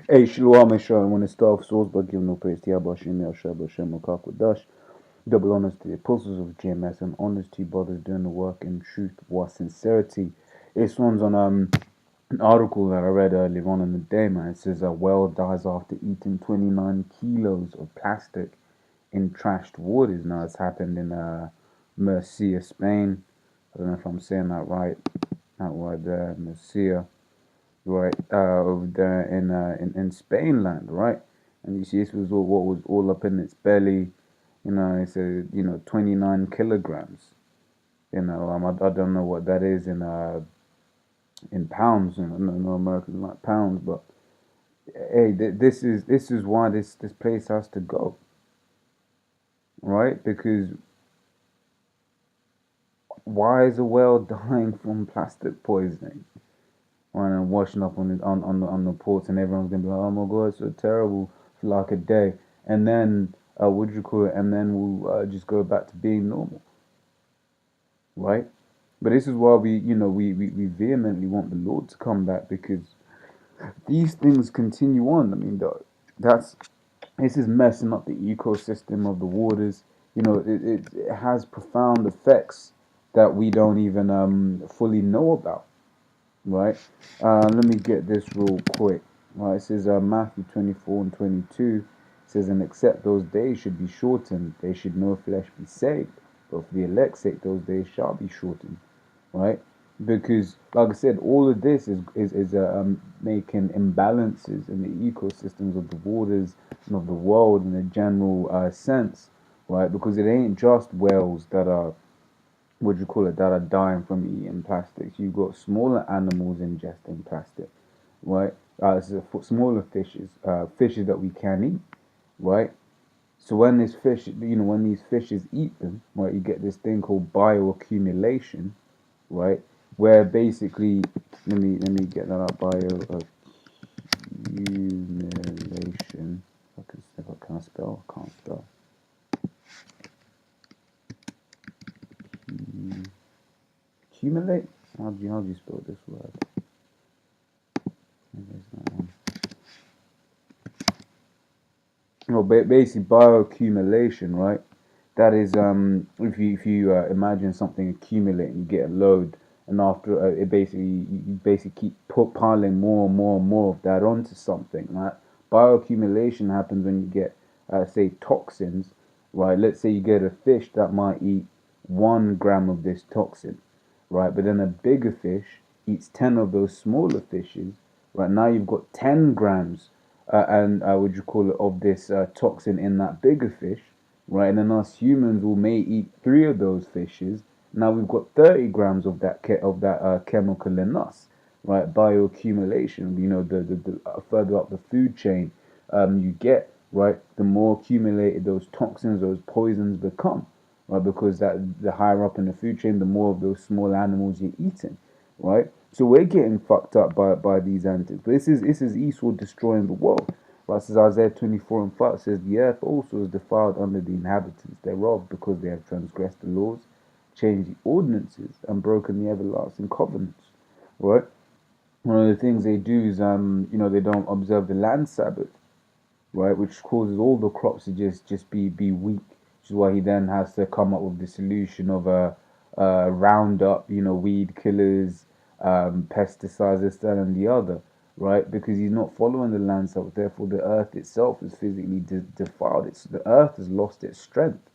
Hey, Shalom, Meshach. I want to start off source by giving no praise to Yahweh Hashem, Yahshua Hashem, Makakwadash. Double honors to the apostles of GMS and honors to you brothers doing the work in truth with sincerity. This one's on an article that I read earlier on in the day, man. It says a whale dies after eating 29 kilos of plastic in trashed waters. Now, it's happened in Murcia, Spain. I don't know if I'm saying that right. Not right there, Murcia. Right, over there in Spain land, right? And you see, this was all what was all up in its belly. It said 29 kilograms. I don't know what that is in pounds. No Americans like pounds, but hey, this is why this place has to go, right? Because why is a whale dying from plastic poisoning? And washing up on the ports, and everyone's gonna be like, oh my god, it's so terrible for like a day, and then what do you call it? And then we'll just go back to being normal, right? But this is why we vehemently want the Lord to come back, because these things continue on. I mean, this is messing up the ecosystem of the waters. It has profound effects that we don't even fully know about. Right, let me get this real quick. Right, it says Matthew 24 and 22 says, and except those days should be shortened, there should no flesh be saved, but for the elect's sake those days shall be shortened. Right, because like I said, all of this is making imbalances in the ecosystems of the waters and of the world in a general sense. Right, because it ain't just whales that are that are dying from eating plastics. You've got smaller animals ingesting plastic, right? Smaller fishes, fishes that we can eat, right? So when this fish, when these fishes eat them, right, you get this thing called bioaccumulation, right? Where basically, let me get that up. Bioaccumulation. If I can spell, I can't spell. Accumulate? How do you spell this word? Well, basically bioaccumulation, right? That is, if you imagine something accumulating, you get a load, and after you basically keep piling more and more and more of that onto something, right? Bioaccumulation happens when you get, say, toxins, right? Let's say you get a fish that might eat 1 gram of this toxin, right? But then a bigger fish eats 10 of those smaller fishes, right? Now you've got 10 grams, of this toxin in that bigger fish, right? And then us humans may eat 3 of those fishes. Now we've got 30 grams of that chemical in us, right? Bioaccumulation. The further up the food chain you get, right, the more accumulated those toxins, those poisons become, right? Because the higher up in the food chain, the more of those small animals you're eating, right? So we're getting fucked up by these antics. But this is Esau destroying the world. Right, says Isaiah 24 and 5 says, the earth also is defiled under the inhabitants thereof, because they have transgressed the laws, changed the ordinances, and broken the everlasting covenants. Right? One of the things they do is they don't observe the land Sabbath, right, which causes all the crops to just be weak. Which is why he then has to come up with the solution of a Roundup, weed killers, pesticides, this, that, and the other, right? Because he's not following the land Sabbath. Therefore, the earth itself is physically defiled. The earth has lost its strength,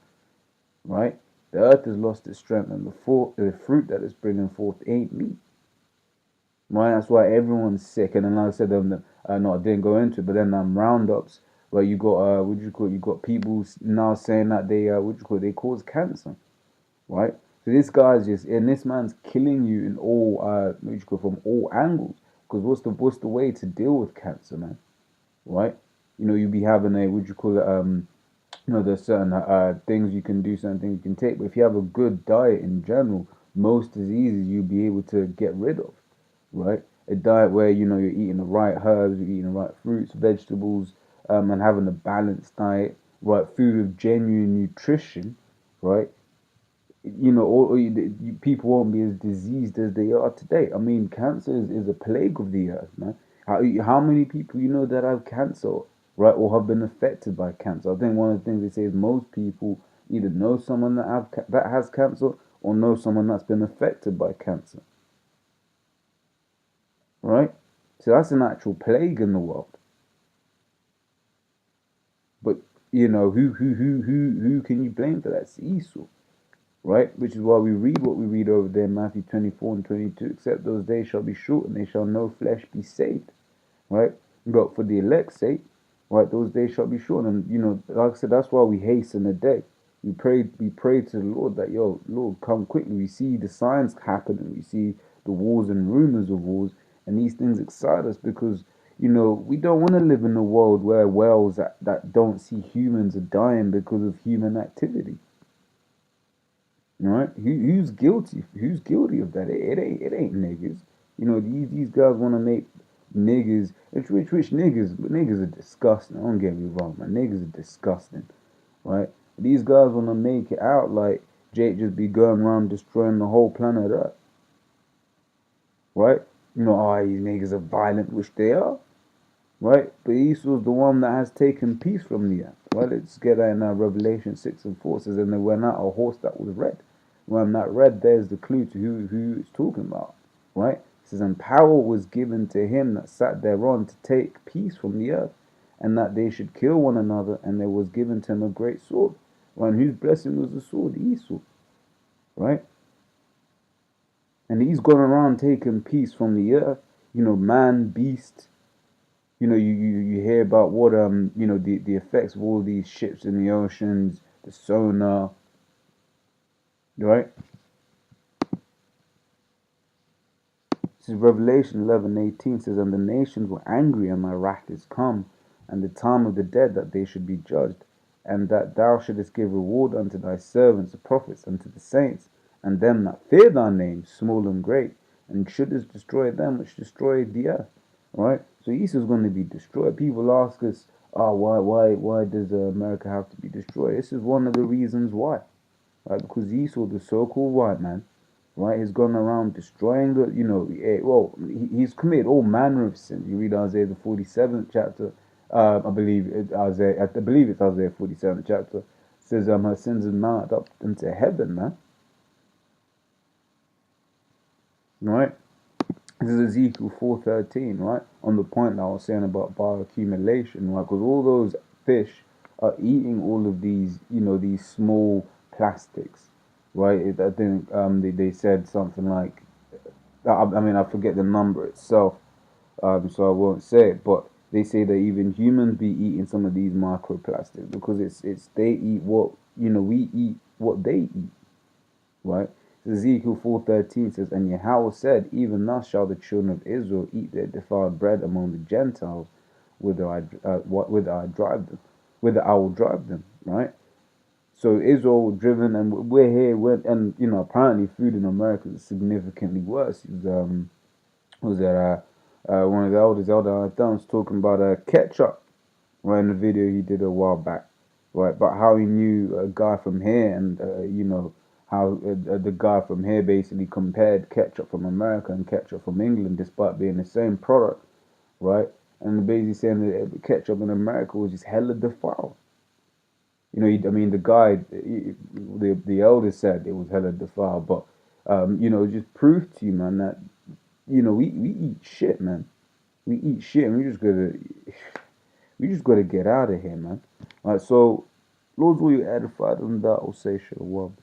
right? The earth has lost its strength, and the fruit that it's bringing forth ain't meat. Right, that's why everyone's sick. And then, like I said, no, I didn't go into it, but then roundups, where you got you got people now saying that they cause cancer, right? So this guy's and this man's killing you in all from all angles. Because what's the way to deal with cancer, man? Right? You'll be having there's certain things you can do, certain things you can take. But if you have a good diet in general, most diseases you'll be able to get rid of, right? A diet where you're eating the right herbs, you're eating the right fruits, vegetables, and having a balanced diet, right? Food with genuine nutrition, right? People won't be as diseased as they are today. I mean, cancer is a plague of the earth, man. How many people you know that have cancer, right, or have been affected by cancer? I think one of the things they say is most people either know someone that has cancer or know someone that's been affected by cancer, right? So that's an actual plague in the world. But you know who can you blame for that? It's Esau, right? Which is why we read what we read over there in Matthew 24 and 22. Except those days shall be short, and they shall no flesh be saved, right? But for the elect's sake, right, those days shall be short. And you know, like I said, that's why we hasten the day. We pray to the Lord that, yo, Lord, come quickly. We see the signs happening. We see the wars and rumors of wars, and these things excite us because, you know, we don't want to live in a world where whales that don't see humans are dying because of human activity. Right? Who's guilty? Who's guilty of that? It ain't niggas. You know, these guys want to make niggas, which niggas, but niggas are disgusting. Don't get me wrong, man. Niggas are disgusting, right? These guys want to make it out like Jake just be going around destroying the whole planet Earth, right? You know, oh, these niggas are violent, which they are, right? But Esau's the one that has taken peace from the earth, right? Let's get that in Revelation 6 and 4. It says, and there went out a horse that was red. When that red, there's the clue to who it's talking about, right? It says, and power was given to him that sat thereon to take peace from the earth, and that they should kill one another, and there was given to him a great sword. Right? And whose blessing was the sword? Esau, right? And he's gone around taking peace from the earth, you know, man, beast. You know, you hear about what you know, the effects of all these ships in the oceans, the sonar, right? This is Revelation 11:18 says, and the nations were angry, and my wrath is come, and the time of the dead that they should be judged, and that thou shouldest give reward unto thy servants, the prophets, and to the saints, and them that fear thy name, small and great, and shouldest destroy them which destroy the earth. Right? So Esau's going to be destroyed. People ask us, oh, why does America have to be destroyed? This is one of the reasons why. Right? Because Esau, the so-called white man, right, has gone around destroying the, you know, well, he's committed all manner of sins. You read Isaiah the 47th chapter, I believe it's Isaiah 47th chapter. It says, her sins have mounted up into heaven, man. Right? This is Ezekiel 4:13, right? On the point that I was saying about bioaccumulation, right? Because all those fish are eating all of these, you know, these small plastics, right? I think they said something like, I mean, I forget the number itself, so I won't say it, but they say that even humans be eating some of these microplastics because it's they eat what, you know, we eat what they eat, right? Ezekiel 4:13 says, and Yahweh said, even thus shall the children of Israel eat their defiled bread among the Gentiles, whither I drive them, whither I will drive them, right? So Israel driven, and we're here, and you know, apparently food in America is significantly worse. Was that one of the elders, Elder Adams, talking about ketchup, right, in the video he did a while back, right? But how he knew a guy from here, and you know, how the guy from here basically compared ketchup from America and ketchup from England, despite being the same product, right? And basically saying that ketchup in America was just hella defiled. You know, I mean, the guy, the elder said it was hella defiled, but you know, just proof to you, man, that you know we eat shit, man. We eat shit, and we just gotta get out of here, man. All right, so Lord's will you edified, and that will say shalom.